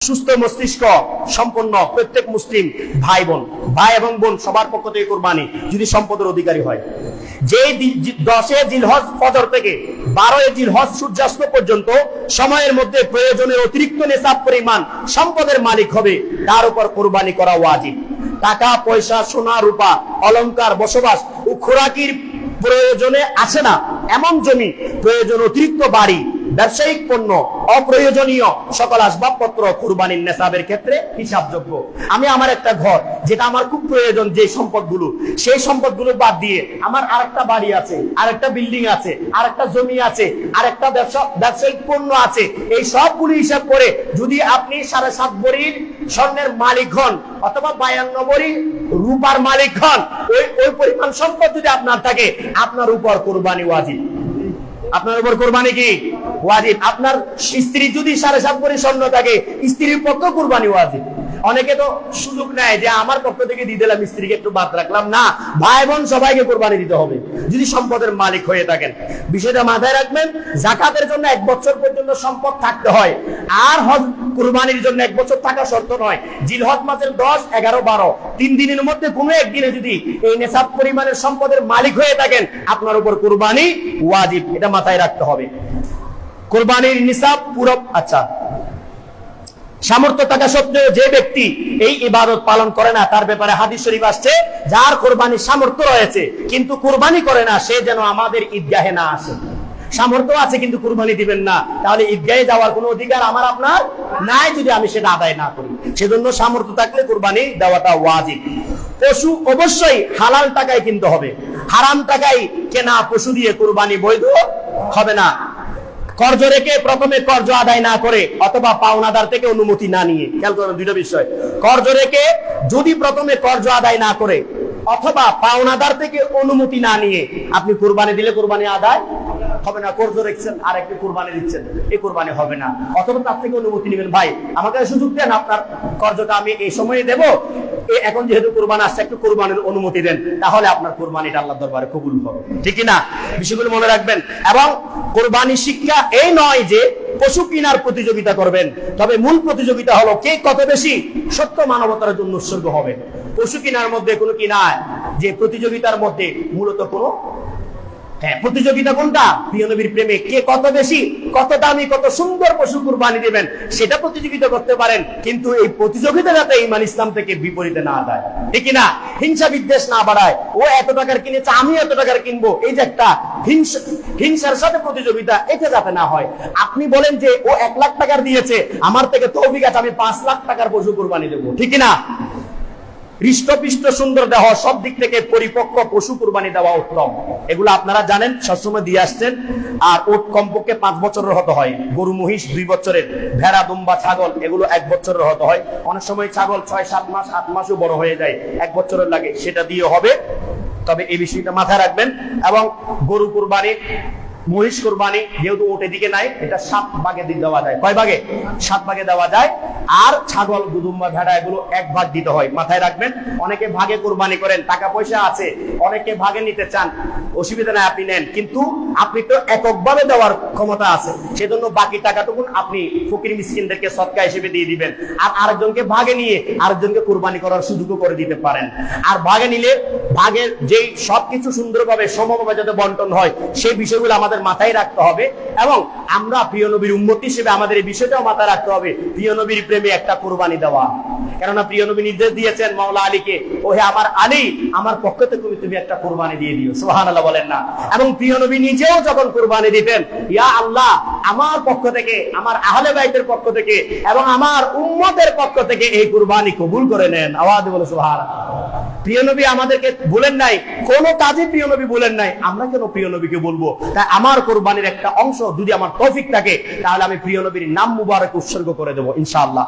সুস্থ মস্তিষ্ক সম্পন্ন প্রত্যেক মুসলিম ভাই এবং বোন সবার পক্ষ থেকে কুরবানি যদি সম্পদের অধিকারী হয়। যে 10 জিলহজ ফজর থেকে 12 জিলহজ সূর্যাস্ত পর্যন্ত সময়ের মধ্যে প্রয়োজনের অতিরিক্ত নিসাব পরিমাণ সম্পদের মালিক হবে, তার উপর কুরবানি করা ওয়াজিব। টাকা পয়সা, সোনা রূপা, অলংকার, বসবাস ও খোরাকির প্রয়োজনে আসে না এমন জমি, প্রয়োজন অতিরিক্ত বাড়ি, ব্যবসায়িক পণ্য, অপ্রয়োজনীয় সকল আসবাবপত্র কুরবানির নেসাবের ক্ষেত্রে হিসাবযোগ্য। আমি আমার একটা ঘর যেটা আমার খুব প্রয়োজন, যে সম্পদগুলো, সেই সম্পদগুলো বাদ দিয়ে আমার আরেকটা বাড়ি আছে, আরেকটা বিল্ডিং আছে, আরেকটা জমি আছে, আরেকটা ব্যবসায়িক পণ্য আছে, এই সবগুলো হিসাব করে যদি আপনি 7.5 ভরির স্বর্ণের মালিক হন অথবা 52 ভরি রূপার মালিক হন, ওই পরিমাণ সম্পদ যদি আপনার থাকে, আপনার উপর কুরবানি ওয়াজিব। আপনার উপর কুরবানি কি ওয়াজিব। আপনার স্ত্রী যদি 7.5 ভরি স্বর্ণ থাকে, স্ত্রীর পক্ষ কুরবানি ওয়াজিব। অনেকে তো সুযোগ নেয় যে আমার পক্ষ থেকে দিয়ে দিলাম, স্ত্রীকে একটু বাদ রাখলাম না। ভাই বোন সবাইকে কুরবানি দিতে হবে যদি সম্পদের মালিক হয়ে থাকেন। বিষয়টা মাথায় রাখবেন। যাকাতের জন্য 1 বছর পর্যন্ত সম্পদ থাকতে হয়, আর হজ কুরবানির জন্য 1 বছর থাকা শর্ত নয়। জিলহজ মাসের 10, 11, 12 3 দিনের মধ্যে কোনো একদিনে যদি এই নেসাব পরিমাণের সম্পদের মালিক হয়ে থাকেন, আপনার উপর কুরবানি ওয়াজিব। এটা মাথায় রাখতে হবে। কুরবানির নিসাব পুরো সামর্থ্য থাকা সত্ত্বেও যে ব্যক্তি এই ইবাদত পালন করে না, তার ব্যাপারে হাদিস শরীফ আসছে, যার কুরবানির সামর্থ্য রয়েছে কিন্তু কুরবানি করে না, সে যেন আমাদের ঈদগাহে না আসে। সামর্থ্য আছে কিন্তু কুরবানি দিবেন না, তাহলে ঈদগাহে যাওয়ার কোনো অধিকার আমার আপনার নাই যদি আমি সেটা আদায় না করি। সেজন্য সামর্থ্য থাকলে কুরবানি দেওয়াটা ওয়াজিব। পশু অবশ্যই হালাল টাকায় কিনতে হবে। হারাম টাকায় কেনা পশু দিয়ে কুরবানি বৈধ হবে না। কর্জ রেখে প্রথমে কর্জ আদায় না করে অথবা পাওনাদার থেকে অনুমতি না নিয়ে, খেয়াল করুন দুটো বিষয়। কর্জ রেখে যদি প্রথমে কর্জ আদায় না করে অথবা পাওনাদার থেকে অনুমতি না নিয়ে আপনি কুরবানি দিলে কুরবানি আদায় হবে না। কর্জ রেখেছেন আর একটু কুরবানি দিচ্ছেন, এই কুরবানি হবে না। অথবা তার থেকে অনুমতি নেবেন, ভাই আমাকে সুযোগ দেন, আপনার কর্জটা আমি এই সময়ে দেবো, এখন যেহেতু কুরবানি আসছে একটু কুরবানির অনুমতি দেন, তাহলে আপনার কুরবানিটা আল্লাহর দরবারে কবুল হবে। ঠিক না? বিষয়গুলো মনে রাখবেন। এবং কুরবানি শিক্ষা এই নয় যে পশু কিনার প্রতিযোগিতা করবেন, তবে মূল প্রতিযোগিতা হলো কে কত বেশি সত্য মানবতার জন্য উৎসর্গ হবে। পশু কিনার মধ্যে কোনো কি নাই, যে প্রতিযোগিতার মধ্যে মূলত কোনো প্রতিযোগিতা কোনটা? প্রিয় নবীর প্রেমে কে কত বেশি, কত দামি, কত সুন্দর পশু কুরবানি দিবেন, সেটা প্রতিযোগিতা করতে পারেন, কিন্তু এই প্রতিযোগিতা যাতে ঈমান ইসলাম থেকে বিপরীতে না যায়। ঠিক না? হিংসা বিদ্বেষ না বাড়ায়, ও এত টাকার কিনেছে আমি এত টাকার কিনবো, এই যে একটা হিংসার সাথে প্রতিযোগিতা, এটা যাতে না হয়। আপনি বলেন যে ও 1 লাখ টাকার দিয়েছে, আমার থেকে তৌফিক আছে, আমি 5 লাখ টাকার পশু কুরবানি দেবো। ঠিক না? হৃষ্টপিষ্ট সুন্দর দেহ, সব দিক থেকে পরিপক্ক পশু কুরবানি দেওয়া উত্তম। এগুলো আপনারা জানেন, সবসময় দিয়ে আসছেন। আর ওট কমপক্ষে 5 বছরের হতে হয়, গরু মহিষ 2 বছরের, ভেড়া দুম্বা ছাগল এগুলো 1 বছরের হতে হয়। অনেক সময় ছাগল 6-7 মাস 8 মাসও বড় হয়ে যায়, 1 বছরের লাগে, সেটা দিয়ে হবে। তবে এই বিষয়টা মাথায় রাখবেন। এবং গরু কুরবানি, মহিষ কুরবানি যেহেতু ওট এদিকে নাই, এটা 7 ভাগে দেওয়া যায়। কয় ভাগে? 7 ভাগে দেওয়া যায়। আর ছাগল, দুম্বা, ভেড়া এগুলো 1 ভাগ দিতে হয়। মাথায় রাখবেন। অনেকে ভাগে কুরবানি করেন, টাকা পয়সা আছে, অনেকে ভাগে নিতে চান, অসুবিধা নাই, আপনি নেন, কিন্তু আপনি তো এককভাবে দেওয়ার ক্ষমতা আছে, সেজন্য বাকি টাকাটুকুন আপনি ফকির মিসকিনদেরকে সদকা হিসেবে দিয়ে দিবেন। আর আরেকজনকে ভাগে নিয়ে আরেকজনকে কুরবানি করার সুযোগও করে দিতে পারেন। আর ভাগে নিলে ভাগের যেই সবকিছু সুন্দরভাবে সমভাবে যাতে বন্টন হয়, সেই বিষয়গুলো আমাদের মাথায় রাখতে হবে। এবং আমরা প্রিয় নবীর উম্মত হিসেবে আমাদের এই বিষয়টাও মাথায় রাখতে হবে, প্রিয় নবীর প্রেমে একটা কুরবানি দেওয়া। কেননা প্রিয় নবী নির্দেশ দিয়েছেন মাওলা আলীকে, ওহে আমার আলী, আমার পক্ষ থেকে তুমি একটা কুরবানি দিয়ে দিও। সুবহানাল্লাহ বলেন না? এবং প্রিয় নবী নিজেও যখন কুরবানি দিতেন, ইয়া আল্লাহ, আমার পক্ষ থেকে, আমার আহলে বাইতের পক্ষ থেকে এবং আমার উম্মতের পক্ষ থেকে এই কুরবানি কবুল করে নেন। আওয়াজ বলে সুবহানাল্লাহ। প্রিয় নবী আমাদেরকে বলেন নাই, কোন কাজে প্রিয় নবী বলেন নাই, আমরা কেন প্রিয় নবীকে বলবো? তাই আমার কুরবানির একটা অংশ যদি আমার তৌফিক থাকে, তাহলে আমি প্রিয় নবীর নাম মুবারক উৎসর্গ করে দেবো ইনশাআল্লাহ।